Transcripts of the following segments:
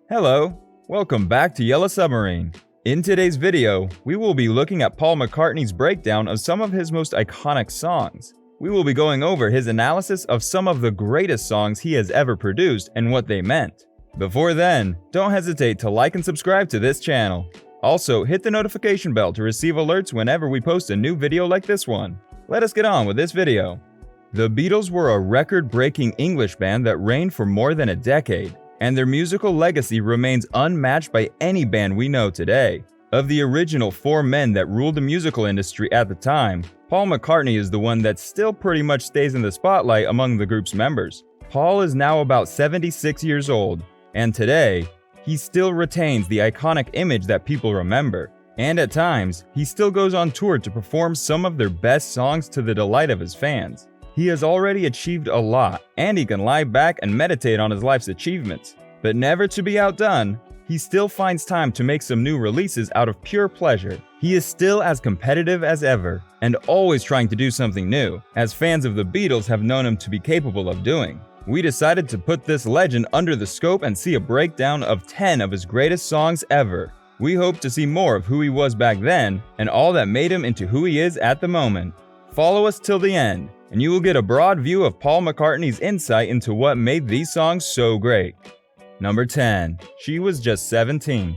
Hello, welcome back to Yellow Submarine. In today's video, we will be looking at Paul McCartney's breakdown of some of his most iconic songs. We will be going over his analysis of some of the greatest songs he has ever produced and what they meant. Before then, don't hesitate to like and subscribe to this channel. Also, hit the notification bell to receive alerts whenever we post a new video like this one. Let us get on with this video. The Beatles were a record-breaking English band that reigned for more than a decade, and their musical legacy remains unmatched by any band we know today. Of the original four men that ruled the musical industry at the time, Paul McCartney is the one that still pretty much stays in the spotlight among the group's members. Paul is now about 76 years old, and today, he still retains the iconic image that people remember. And at times, he still goes on tour to perform some of their best songs to the delight of his fans. He has already achieved a lot, and he can lie back and meditate on his life's achievements. But never to be outdone, he still finds time to make some new releases out of pure pleasure. He is still as competitive as ever, and always trying to do something new, as fans of the Beatles have known him to be capable of doing. We decided to put this legend under the scope and see a breakdown of 10 of his greatest songs ever. We hope to see more of who he was back then, and all that made him into who he is at the moment. Follow us till the end, and you will get a broad view of Paul McCartney's insight into what made these songs so great. Number 10. She Was Just 17.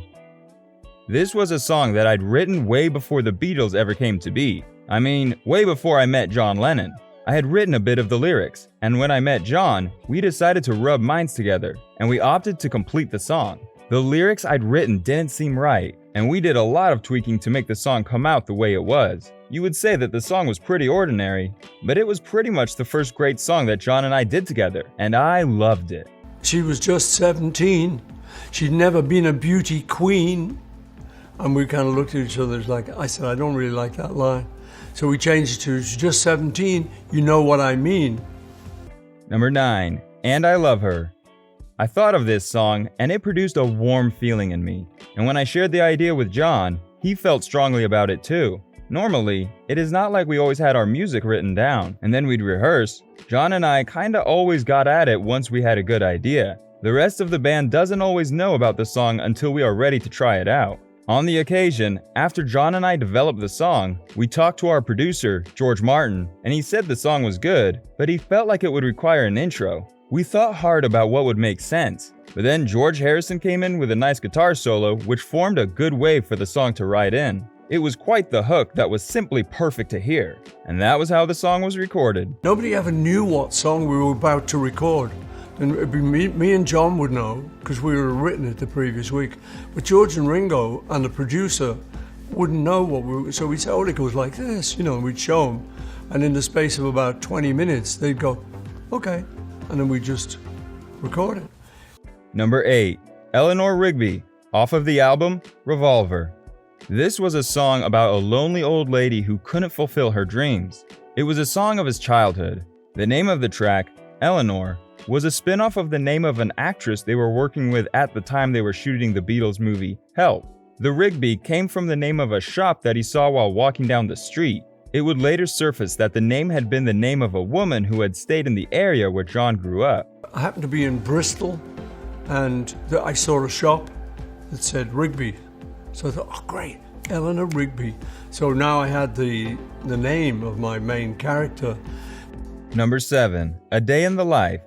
This was a song that I'd written way before the Beatles ever came to be. I mean, way before I met John Lennon. I had written a bit of the lyrics, and when I met John, we decided to rub minds together, and we opted to complete the song. The lyrics I'd written didn't seem right, and we did a lot of tweaking to make the song come out the way it was. You would say that the song was pretty ordinary, but it was pretty much the first great song that John and I did together, and I loved it. She was just 17. She'd never been a beauty queen. And we kind of looked at each other like, I said, I don't really like that line. So we changed it to, she's just 17, you know what I mean. Number 9. And I Love Her. I thought of this song, and it produced a warm feeling in me. And when I shared the idea with John, he felt strongly about it too. Normally, it is not like we always had our music written down, and then we'd rehearse. John and I kinda always got at it once we had a good idea. The rest of the band doesn't always know about the song until we are ready to try it out. On the occasion, after John and I developed the song, we talked to our producer, George Martin, and he said the song was good, but he felt like it would require an intro. We thought hard about what would make sense, but then George Harrison came in with a nice guitar solo, which formed a good wave for the song to ride in. It was quite the hook that was simply perfect to hear, and that was how the song was recorded. Nobody ever knew what song we were about to record. And it'd be me and John would know, because we were written it the previous week. But George and Ringo and the producer wouldn't know what we were, so we'd say, oh, it goes like this, and we'd show them. And in the space of about 20 minutes, they'd go, okay, and then we'd just record it. Number 8. Eleanor Rigby, off of the album Revolver. This was a song about a lonely old lady who couldn't fulfill her dreams. It was a song of his childhood. The name of the track, Eleanor, was a spin-off of the name of an actress they were working with at the time they were shooting the Beatles movie, Help. The Rigby came from the name of a shop that he saw while walking down the street. It would later surface that the name had been the name of a woman who had stayed in the area where John grew up. I happened to be in Bristol, and I saw a shop that said Rigby. So I thought, oh great, Eleanor Rigby. So now I had the name of my main character. Number 7. A Day in the Life.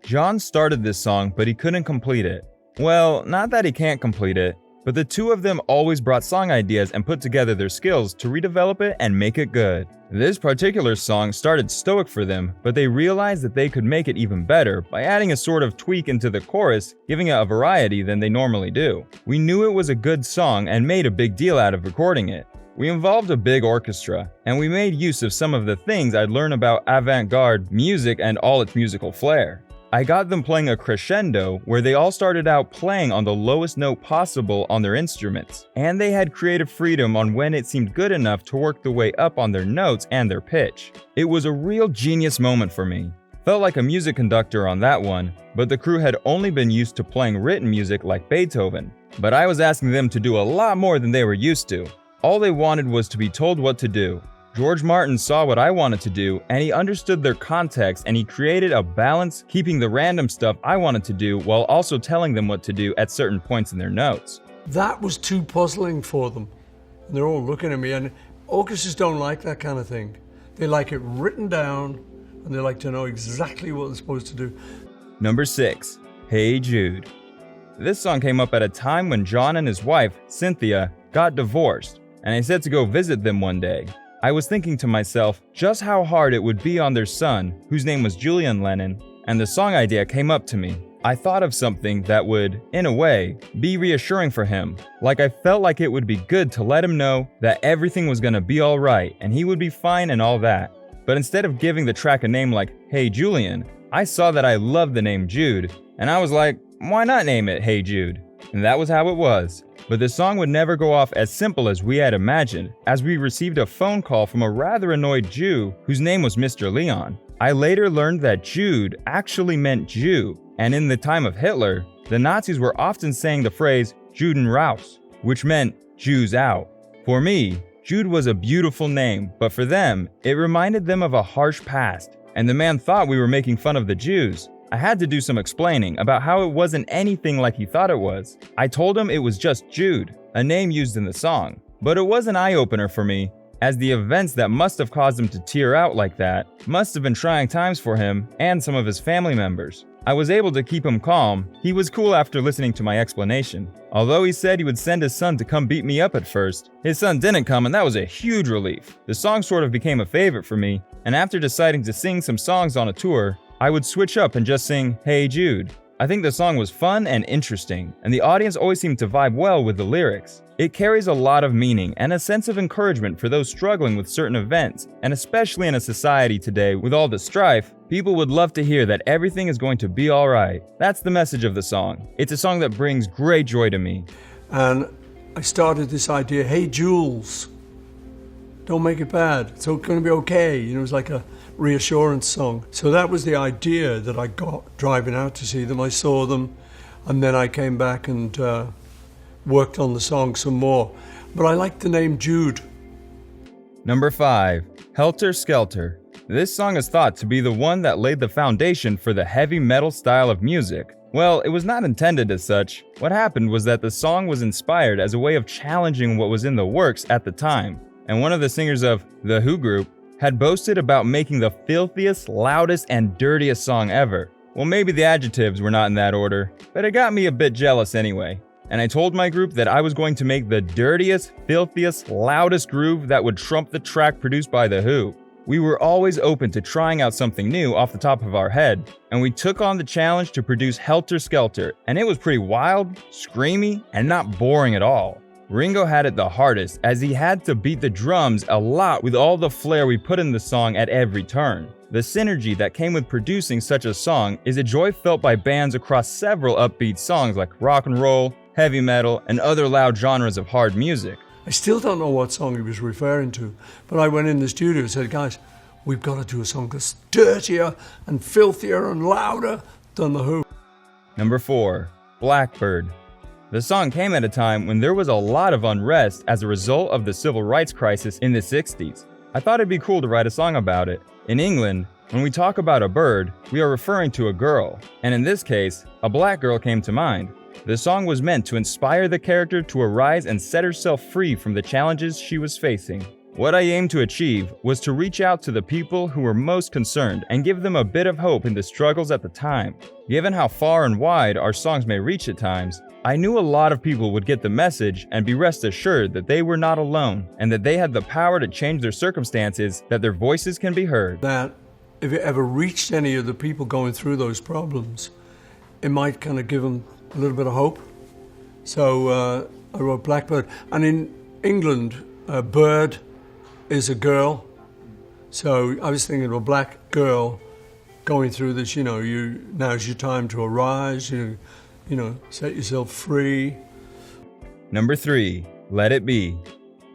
John started this song, but he couldn't complete it. Well, not that he can't complete it, but the two of them always brought song ideas and put together their skills to redevelop it and make it good. This particular song started stoic for them, but they realized that they could make it even better by adding a sort of tweak into the chorus, giving it a variety than they normally do. We knew it was a good song and made a big deal out of recording it. We involved a big orchestra, and we made use of some of the things I'd learned about avant-garde music and all its musical flair. I got them playing a crescendo where they all started out playing on the lowest note possible on their instruments, and they had creative freedom on when it seemed good enough to work the way up on their notes and their pitch. It was a real genius moment for me. Felt like a music conductor on that one, but the crew had only been used to playing written music like Beethoven. But I was asking them to do a lot more than they were used to. All they wanted was to be told what to do. George Martin saw what I wanted to do, and he understood their context, and he created a balance, keeping the random stuff I wanted to do while also telling them what to do at certain points in their notes. That was too puzzling for them. And they're all looking at me, and orchestras don't like that kind of thing. They like it written down, and they like to know exactly what they're supposed to do. Number 6, Hey Jude. This song came up at a time when John and his wife, Cynthia, got divorced, and I said to go visit them one day. I was thinking to myself just how hard it would be on their son, whose name was John Lennon, and the song idea came up to me. I thought of something that would, in a way, be reassuring for him. Like I felt like it would be good to let him know that everything was gonna be alright and he would be fine and all that. But instead of giving the track a name like Hey Julian, I saw that I loved the name Jude, and I was like, why not name it Hey Jude? And that was how it was. But the song would never go off as simple as we had imagined, as we received a phone call from a rather annoyed Jew whose name was Mr. Leon. I later learned that Jude actually meant Jew, and in the time of Hitler, the Nazis were often saying the phrase Juden raus, which meant Jews out. For me, Jude was a beautiful name, but for them, it reminded them of a harsh past, and the man thought we were making fun of the Jews. I had to do some explaining about how it wasn't anything like he thought it was. I told him it was just Jude, a name used in the song. But it was an eye-opener for me, as the events that must have caused him to tear out like that must have been trying times for him and some of his family members. I was able to keep him calm. He was cool after listening to my explanation. Although he said he would send his son to come beat me up at first, his son didn't come, and that was a huge relief. The song sort of became a favorite for me, and after deciding to sing some songs on a tour, I would switch up and just sing Hey Jude. I think the song was fun and interesting, and the audience always seemed to vibe well with the lyrics. It carries a lot of meaning and a sense of encouragement for those struggling with certain events, and especially in a society today with all the strife, people would love to hear that everything is going to be alright. That's the message of the song. It's a song that brings great joy to me. And I started this idea, hey Jules, don't make it bad, it's going to be okay. You know, it was like a reassurance song. So that was the idea that I got driving out to see them. I saw them, and then I came back and worked on the song some more. But I liked the name Jude. Number 5, Helter Skelter. This song is thought to be the one that laid the foundation for the heavy metal style of music. Well, it was not intended as such. What happened was that the song was inspired as a way of challenging what was in the works at the time. And one of the singers of The Who group had boasted about making the filthiest, loudest, and dirtiest song ever. Well, maybe the adjectives were not in that order, but it got me a bit jealous anyway. And I told my group that I was going to make the dirtiest, filthiest, loudest groove that would trump the track produced by The Who. We were always open to trying out something new off the top of our head, and we took on the challenge to produce Helter Skelter, and it was pretty wild, screamy, and not boring at all. Ringo had it the hardest, as he had to beat the drums a lot with all the flair we put in the song at every turn. The synergy that came with producing such a song is a joy felt by bands across several upbeat songs like rock and roll, heavy metal, and other loud genres of hard music. I still don't know what song he was referring to, but I went in the studio and said, guys, we've got to do a song that's dirtier and filthier and louder than The Who. Number 4, Blackbird. The song came at a time when there was a lot of unrest as a result of the civil rights crisis in the 60s. I thought it'd be cool to write a song about it. In England, when we talk about a bird, we are referring to a girl, and in this case, a black girl came to mind. The song was meant to inspire the character to arise and set herself free from the challenges she was facing. What I aimed to achieve was to reach out to the people who were most concerned and give them a bit of hope in the struggles at the time. Given how far and wide our songs may reach at times, I knew a lot of people would get the message and be rest assured that they were not alone and that they had the power to change their circumstances, that their voices can be heard. That if it ever reached any of the people going through those problems, it might kind of give them a little bit of hope. So I wrote Blackbird. And in England, bird is a girl. So I was thinking of a black girl going through this, now's your time to arise, set yourself free. Number 3, Let It Be.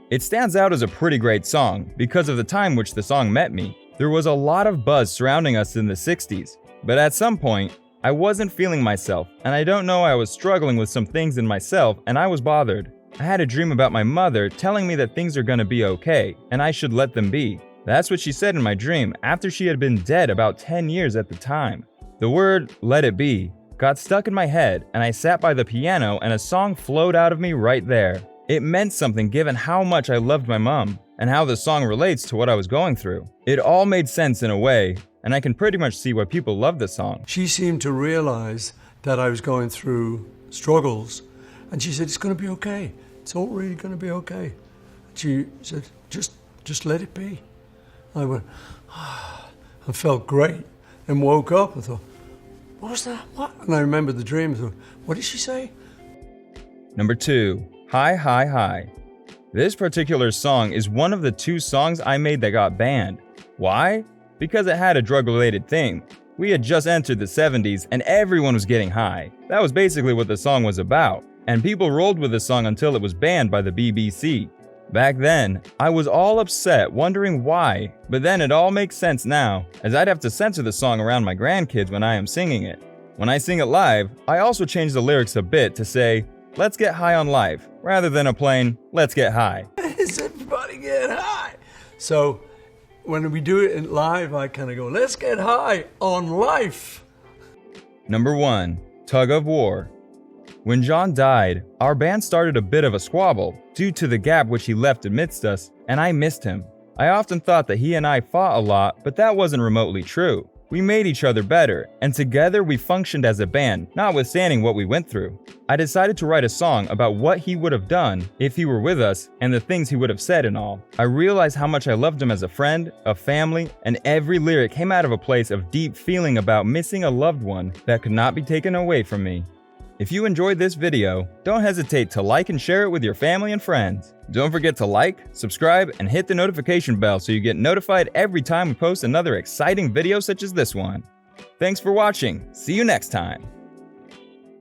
It stands out as a pretty great song because of the time which the song met me. There was a lot of buzz surrounding us in the 60s, but at some point, I wasn't feeling myself, and I don't know, I was struggling with some things in myself, and I was bothered. I had a dream about my mother telling me that things are gonna be okay, and I should let them be. That's what she said in my dream after she had been dead about 10 years at the time. The word, let it be, got stuck in my head, and I sat by the piano and a song flowed out of me right there. It meant something given how much I loved my mom, and how the song relates to what I was going through. It all made sense in a way, and I can pretty much see why people love this song. She seemed to realize that I was going through struggles, and she said, it's going to be okay. It's all really going to be okay. She said, just let it be. I went, and felt great, and woke up and thought, what was that? What? And I remembered the dream and thought, what did she say? Number 2, Hi Hi Hi. This particular song is one of the 2 songs I made that got banned. Why? Because it had a drug-related theme. We had just entered the 70s and everyone was getting high. That was basically what the song was about, and people rolled with the song until it was banned by the BBC. Back then, I was all upset, wondering why, but then it all makes sense now, as I'd have to censor the song around my grandkids when I am singing it. When I sing it live, I also change the lyrics a bit to say, let's get high on life, rather than a plain, let's get high. Is everybody get high? So, when we do it in live, I kind of go, let's get high on life. Number 1, Tug of War. When John died, our band started a bit of a squabble due to the gap which he left amidst us, and I missed him. I often thought that he and I fought a lot, but that wasn't remotely true. We made each other better, and together we functioned as a band, notwithstanding what we went through. I decided to write a song about what he would have done if he were with us and the things he would have said and all. I realized how much I loved him as a friend, a family, and every lyric came out of a place of deep feeling about missing a loved one that could not be taken away from me. If you enjoyed this video, don't hesitate to like and share it with your family and friends. Don't forget to like, subscribe, and hit the notification bell so you get notified every time we post another exciting video such as this one. Thanks for watching. See you next time.